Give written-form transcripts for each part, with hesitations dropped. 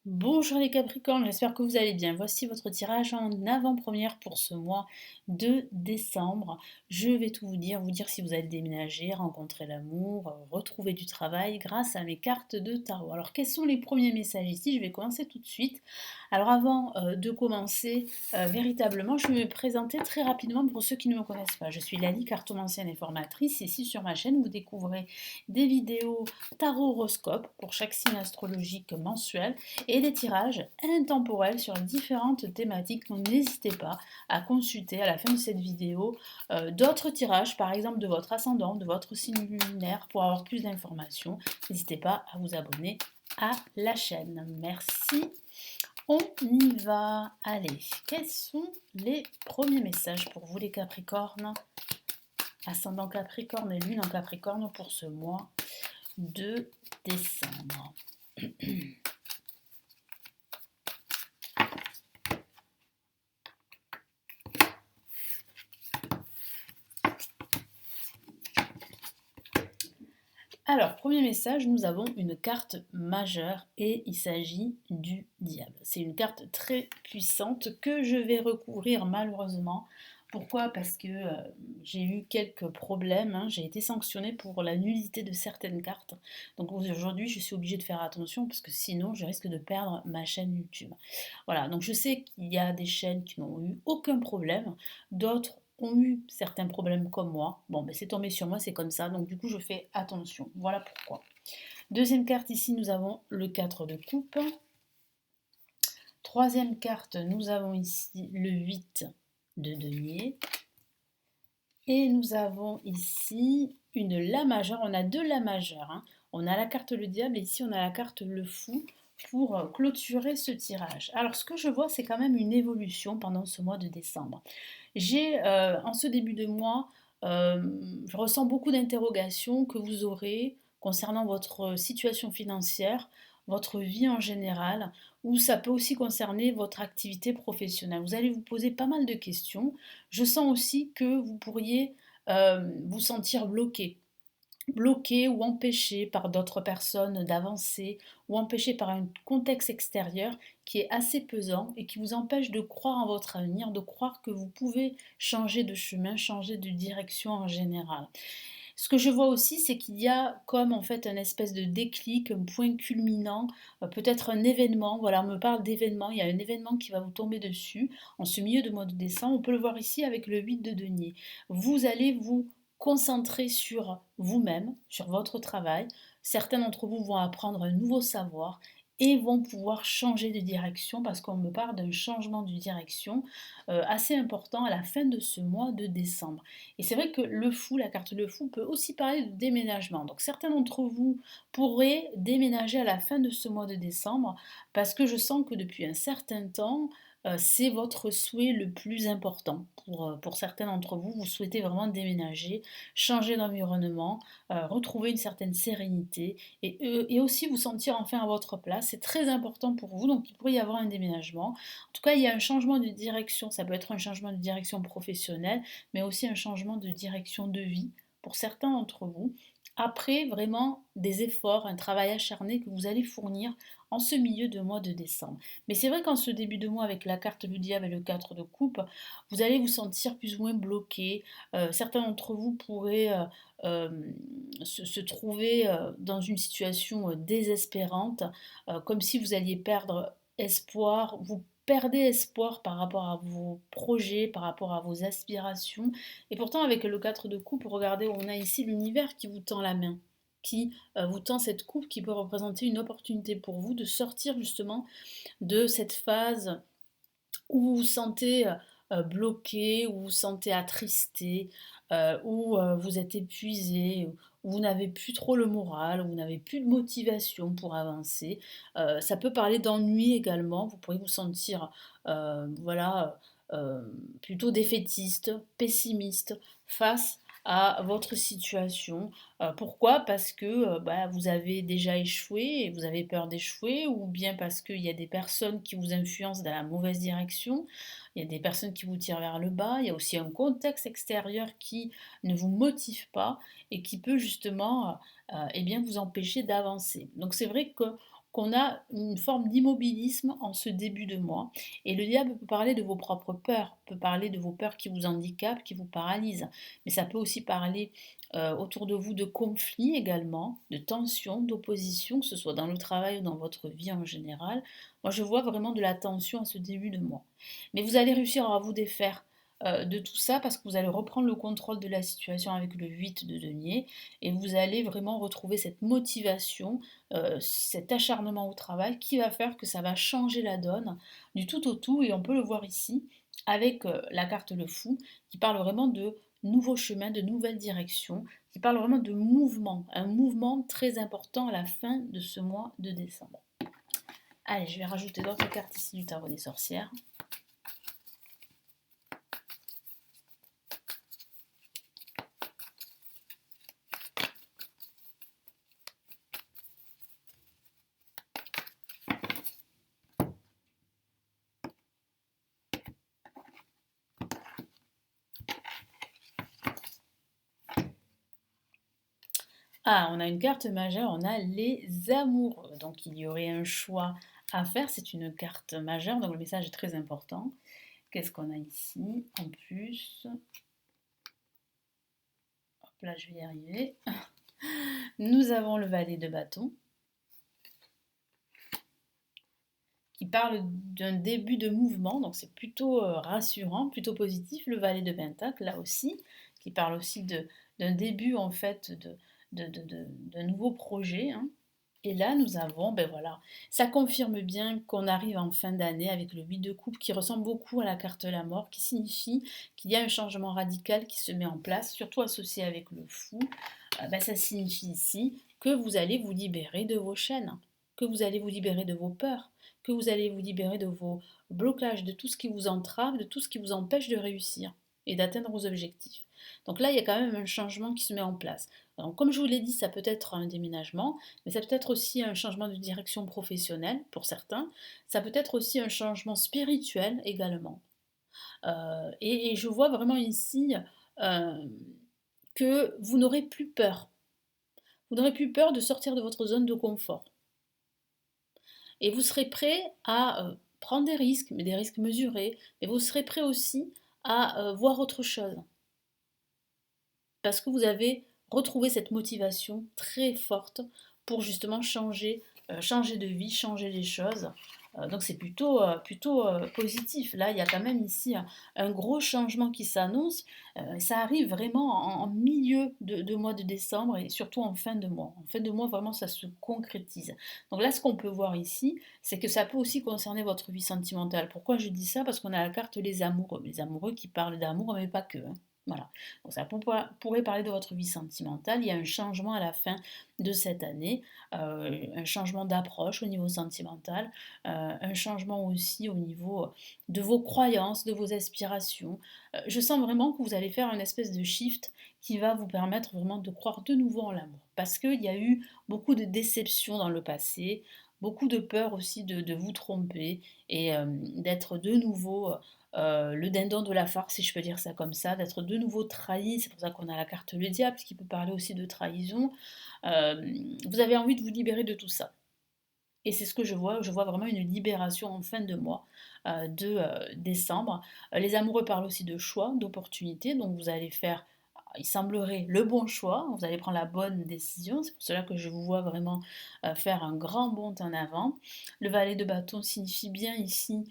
Bonjour les Capricornes, j'espère que vous allez bien. Voici votre tirage en avant-première pour ce mois de décembre. Je vais tout vous dire si vous allez déménager, rencontrer l'amour, retrouver du travail grâce à mes cartes de tarot. Alors quels sont les premiers messages ici? Je vais commencer tout de suite. Alors avant de commencer véritablement, je vais me présenter très rapidement pour ceux qui ne me connaissent pas. Je suis Lali, cartomancienne et formatrice. Ici sur ma chaîne, vous découvrez des vidéos tarot horoscope pour chaque signe astrologique mensuel et des tirages intemporels sur différentes thématiques. Donc n'hésitez pas à consulter à la fin de cette vidéo d'autres tirages, par exemple de votre ascendant, de votre signe lunaire, pour avoir plus d'informations. N'hésitez pas à vous abonner à la chaîne. Merci. On y va. Allez, quels sont les premiers messages pour vous les Capricornes? Ascendant Capricorne et Lune en Capricorne pour ce mois de décembre. Alors, premier message, nous avons une carte majeure et il s'agit du diable. C'est une carte très puissante que je vais recouvrir malheureusement. Pourquoi? Parce que j'ai eu quelques problèmes, hein. J'ai été sanctionnée pour la nullité de certaines cartes. Donc aujourd'hui, je suis obligée de faire attention parce que sinon, je risque de perdre ma chaîne YouTube. Voilà, donc je sais qu'il y a des chaînes qui n'ont eu aucun problème, d'autres ont eu certains problèmes comme moi. Bon, ben c'est tombé sur moi, c'est comme ça, donc du coup je fais attention. Voilà pourquoi. Deuxième carte ici, nous avons le 4 de coupe. Troisième carte, nous avons ici le 8 de denier. Et nous avons ici une La majeure. On a deux La majeures, hein. On a la carte le diable et ici on a la carte le fou pour clôturer ce tirage. Alors ce que je vois, c'est quand même une évolution pendant ce mois de décembre. J'ai, en ce début de mois, je ressens beaucoup d'interrogations que vous aurez concernant votre situation financière, votre vie en général, ou ça peut aussi concerner votre activité professionnelle. Vous allez vous poser pas mal de questions. Je sens aussi que vous pourriez vous sentir bloqué ou empêché par d'autres personnes d'avancer ou empêché par un contexte extérieur qui est assez pesant et qui vous empêche de croire en votre avenir, de croire que vous pouvez changer de chemin, changer de direction en général. Ce que je vois aussi, c'est qu'il y a comme en fait un espèce de déclic, un point culminant, peut-être un événement. Voilà, on me parle d'événement. Il y a un événement qui va vous tomber dessus en ce milieu de mois de décembre. On peut le voir ici avec le 8 de denier. Vous allez vous concentrer sur vous-même, sur votre travail. Certains d'entre vous vont apprendre un nouveau savoir et vont pouvoir changer de direction parce qu'on me parle d'un changement de direction assez important à la fin de ce mois de décembre. Et c'est vrai que le fou, la carte le fou, peut aussi parler de déménagement. Donc certains d'entre vous pourraient déménager à la fin de ce mois de décembre parce que je sens que depuis un certain temps, c'est votre souhait le plus important. Pour certains d'entre vous, vous souhaitez vraiment déménager, changer d'environnement, retrouver une certaine sérénité et aussi vous sentir enfin à votre place. C'est très important pour vous, donc il pourrait y avoir un déménagement. En tout cas, il y a un changement de direction. Ça peut être un changement de direction professionnelle, mais aussi un changement de direction de vie pour certains d'entre vous. Après vraiment des efforts, un travail acharné que vous allez fournir en ce milieu de mois de décembre. Mais c'est vrai qu'en ce début de mois, avec la carte du diable et le 4 de coupe, vous allez vous sentir plus ou moins bloqué. Certains d'entre vous pourraient euh, se trouver dans une situation désespérante, comme si vous alliez perdre espoir. Vous perdez espoir par rapport à vos projets, par rapport à vos aspirations. Et pourtant, avec le 4 de coupe, regardez, on a ici l'univers qui vous tend la main, qui vous tend cette coupe qui peut représenter une opportunité pour vous de sortir justement de cette phase où vous vous sentez bloqué, où vous vous sentez attristé, où vous êtes épuisé, où vous n'avez plus trop le moral, où vous n'avez plus de motivation pour avancer. Ça peut parler d'ennui également, vous pourriez vous sentir voilà, plutôt défaitiste, pessimiste face à votre situation. Pourquoi? Parce que bah, vous avez déjà échoué et vous avez peur d'échouer, ou bien parce qu'il y a des personnes qui vous influencent dans la mauvaise direction, il y a des personnes qui vous tirent vers le bas, il y a aussi un contexte extérieur qui ne vous motive pas et qui peut justement eh bien, vous empêcher d'avancer. Donc c'est vrai que qu'on a une forme d'immobilisme en ce début de mois. Et le diable peut parler de vos propres peurs, peut parler de vos peurs qui vous handicapent, qui vous paralysent. Mais ça peut aussi parler autour de vous de conflits également, de tensions, d'opposition, que ce soit dans le travail ou dans votre vie en général. Moi, je vois vraiment de la tension à ce début de mois. Mais vous allez réussir à vous défaire de tout ça parce que vous allez reprendre le contrôle de la situation avec le 8 de denier et vous allez vraiment retrouver cette motivation, cet acharnement au travail qui va faire que ça va changer la donne du tout au tout et on peut le voir ici avec la carte le fou qui parle vraiment de nouveaux chemins, de nouvelles directions, qui parle vraiment de mouvement, un mouvement très important à la fin de ce mois de décembre. Allez, je vais rajouter d'autres cartes ici du tarot des sorcières. Ah, on a une carte majeure, on a les amoureux. Donc il y aurait un choix à faire, c'est une carte majeure, donc le message est très important. Qu'est-ce qu'on a ici en plus? Hop là, je vais y arriver. Nous avons le valet de bâton qui parle d'un début de mouvement, donc c'est plutôt rassurant, plutôt positif. Le valet de pentacle, là aussi, qui parle aussi d'un début en fait de nouveaux projets, hein. Et là, nous avons, ben voilà, ça confirme bien qu'on arrive en fin d'année avec le 8 de coupe qui ressemble beaucoup à la carte de la mort, qui signifie qu'il y a un changement radical qui se met en place, surtout associé avec le fou. Ben, ça signifie ici que vous allez vous libérer de vos chaînes, que vous allez vous libérer de vos peurs, que vous allez vous libérer de vos blocages, de tout ce qui vous entrave, de tout ce qui vous empêche de réussir et d'atteindre vos objectifs. Donc là, il y a quand même un changement qui se met en place. Alors, comme je vous l'ai dit, ça peut être un déménagement, mais ça peut être aussi un changement de direction professionnelle pour certains. Ça peut être aussi un changement spirituel également. Et je vois vraiment ici euh, que vous n'aurez plus peur. Vous n'aurez plus peur de sortir de votre zone de confort. Et vous serez prêt à prendre des risques, mais des risques mesurés. Et vous serez prêt aussi à voir autre chose. Parce que vous avez retrouvé cette motivation très forte pour justement changer de vie, changer les choses. Donc c'est plutôt positif. Là, il y a quand même ici un gros changement qui s'annonce. Ça arrive vraiment en milieu de mois de décembre et surtout en fin de mois. En fin de mois, vraiment, ça se concrétise. Donc là, ce qu'on peut voir ici, c'est que ça peut aussi concerner votre vie sentimentale. Pourquoi je dis ça? Parce qu'on a la carte les amoureux. Les amoureux qui parlent d'amour, mais pas que, hein. Voilà. Donc ça pourrait parler de votre vie sentimentale. Il y a un changement à la fin de cette année, un changement d'approche au niveau sentimental, un changement aussi au niveau de vos croyances, de vos aspirations. Je sens vraiment que vous allez faire une espèce de shift qui va vous permettre vraiment de croire de nouveau en l'amour. Parce qu'il y a eu beaucoup de déceptions dans le passé, beaucoup de peur aussi de vous tromper et d'être de nouveau le dindon de la farce, si je peux dire ça comme ça, d'être de nouveau trahi. C'est pour ça qu'on a la carte le diable, qui peut parler aussi de trahison. Vous avez envie de vous libérer de tout ça. Et c'est ce que je vois. Je vois vraiment une libération en fin de mois de décembre. Les amoureux parlent aussi de choix, d'opportunités. Donc vous allez faire, il semblerait, le bon choix. Vous allez prendre la bonne décision. C'est pour cela que je vous vois vraiment faire un grand bond en avant. Le valet de bâton signifie bien ici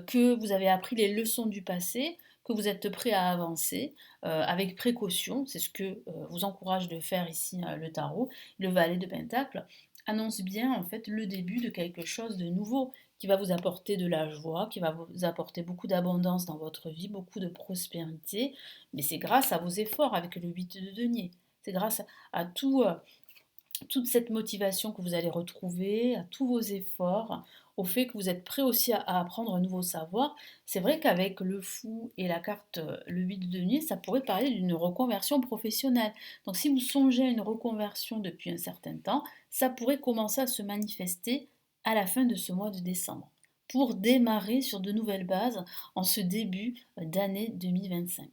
que vous avez appris les leçons du passé, que vous êtes prêt à avancer avec précaution. C'est ce que vous encourage de faire ici le tarot. Le valet de pentacle annonce bien en fait le début de quelque chose de nouveau qui va vous apporter de la joie, qui va vous apporter beaucoup d'abondance dans votre vie, beaucoup de prospérité, mais c'est grâce à vos efforts avec le 8 de denier. C'est grâce à toute cette motivation que vous allez retrouver, à tous vos efforts, au fait que vous êtes prêt aussi à apprendre un nouveau savoir. C'est vrai qu'avec le fou et la carte le 8 de denier, ça pourrait parler d'une reconversion professionnelle. Donc si vous songez à une reconversion depuis un certain temps, ça pourrait commencer à se manifester à la fin de ce mois de décembre pour démarrer sur de nouvelles bases en ce début d'année 2025.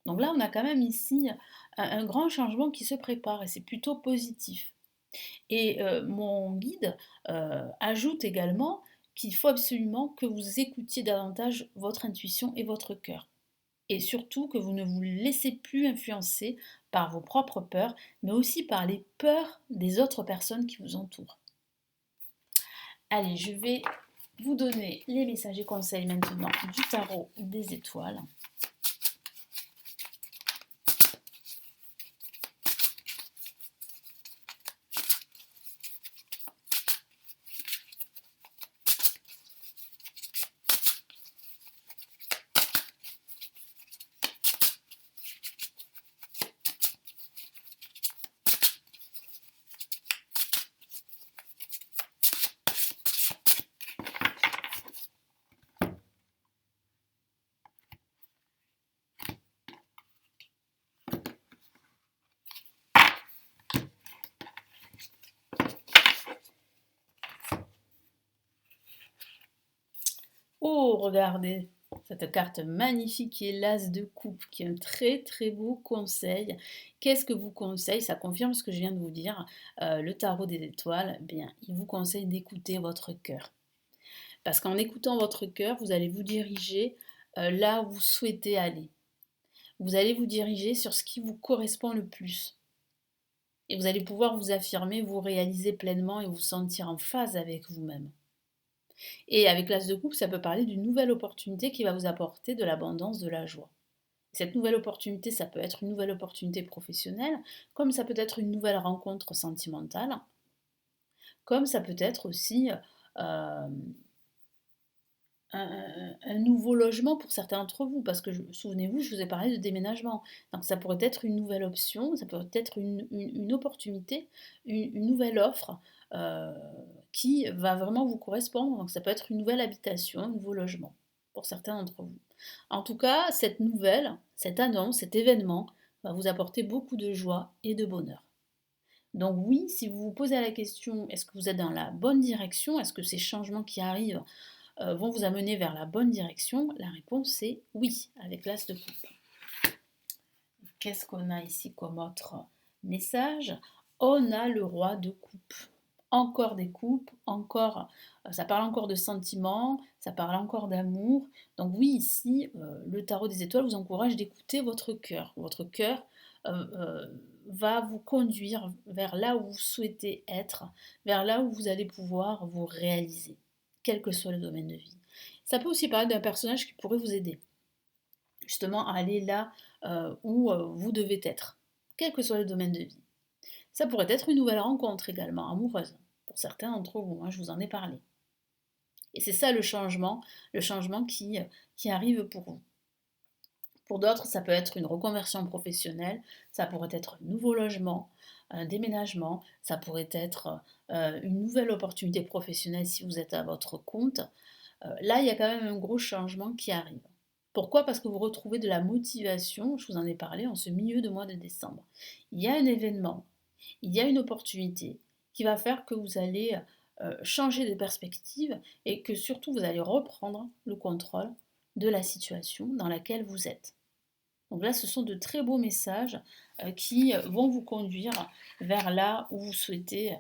Donc là, on a quand même ici un grand changement qui se prépare et c'est plutôt positif. Et mon guide ajoute également qu'il faut absolument que vous écoutiez davantage votre intuition et votre cœur. Et surtout que vous ne vous laissez plus influencer par vos propres peurs, mais aussi par les peurs des autres personnes qui vous entourent. Allez, je vais vous donner les messages et conseils maintenant du tarot des étoiles. Oh, regardez cette carte magnifique qui est l'As de coupe, qui est un très très beau conseil. Qu'est-ce que vous conseille? Ça confirme ce que je viens de vous dire. Le tarot des étoiles, bien, il vous conseille d'écouter votre cœur. Parce qu'en écoutant votre cœur, vous allez vous diriger là où vous souhaitez aller. Vous allez vous diriger sur ce qui vous correspond le plus. Et vous allez pouvoir vous affirmer, vous réaliser pleinement et vous sentir en phase avec vous-même. Et avec l'As de coupe, ça peut parler d'une nouvelle opportunité qui va vous apporter de l'abondance, de la joie. Cette nouvelle opportunité, ça peut être une nouvelle opportunité professionnelle, comme ça peut être une nouvelle rencontre sentimentale, comme ça peut être aussi euh, un nouveau logement pour certains d'entre vous, parce que souvenez-vous, je vous ai parlé de déménagement. Donc ça pourrait être une nouvelle option, ça pourrait être une opportunité, une nouvelle offre euh, qui va vraiment vous correspondre. Donc ça peut être une nouvelle habitation, un nouveau logement pour certains d'entre vous. En tout cas, cette nouvelle, cette annonce, cet événement va vous apporter beaucoup de joie et de bonheur. Donc oui, si vous vous posez la question, est-ce que vous êtes dans la bonne direction? Est-ce que ces changements qui arrivent vont vous amener vers la bonne direction? La réponse est oui, avec l'As de coupe. Qu'est-ce qu'on a ici comme autre message? On a le roi de coupe. Encore des coupes, encore, ça parle encore de sentiments, ça parle encore d'amour. Donc oui, ici, le tarot des étoiles vous encourage d'écouter votre cœur. Votre cœur va vous conduire vers là où vous souhaitez être, vers là où vous allez pouvoir vous réaliser, quel que soit le domaine de vie. Ça peut aussi parler d'un personnage qui pourrait vous aider, justement, à aller là où vous devez être, quel que soit le domaine de vie. Ça pourrait être une nouvelle rencontre également, amoureuse, pour certains d'entre vous, je vous en ai parlé. Et c'est ça le changement qui arrive pour vous. Pour d'autres, ça peut être une reconversion professionnelle, ça pourrait être un nouveau logement, un déménagement, ça pourrait être une nouvelle opportunité professionnelle si vous êtes à votre compte. Là, il y a quand même un gros changement qui arrive. Pourquoi? Parce que vous retrouvez de la motivation, je vous en ai parlé, en ce milieu de mois de décembre. Il y a un événement, il y a une opportunité qui va faire que vous allez changer de perspective et que surtout vous allez reprendre le contrôle de la situation dans laquelle vous êtes. Donc là, ce sont de très beaux messages qui vont vous conduire vers là où vous souhaitez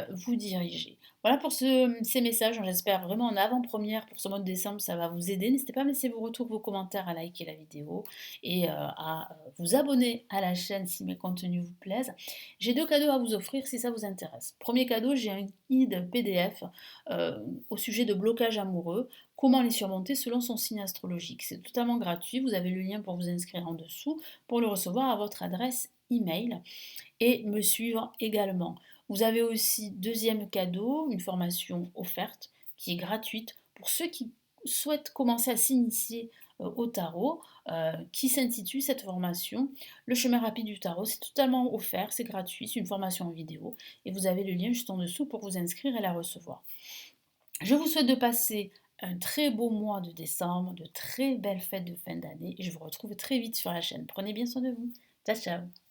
vous diriger. Voilà pour ces messages, j'espère vraiment en avant-première pour ce mois de décembre, ça va vous aider. N'hésitez pas à me laisser vos retours, vos commentaires, à liker la vidéo et à vous abonner à la chaîne si mes contenus vous plaisent. J'ai 2 cadeaux à vous offrir si ça vous intéresse. Premier cadeau, j'ai un guide PDF au sujet de blocage amoureux. Comment les surmonter selon son signe astrologique. C'est totalement gratuit, vous avez le lien pour vous inscrire en dessous, pour le recevoir à votre adresse email et me suivre également. Vous avez aussi deuxième cadeau, une formation offerte qui est gratuite pour ceux qui souhaitent commencer à s'initier au tarot, qui s'intitule cette formation Le chemin rapide du tarot. C'est totalement offert, c'est gratuit, c'est une formation en vidéo et vous avez le lien juste en dessous pour vous inscrire et la recevoir. Je vous souhaite de passer un très beau mois de décembre, de très belles fêtes de fin d'année et je vous retrouve très vite sur la chaîne. Prenez bien soin de vous. Ciao, ciao.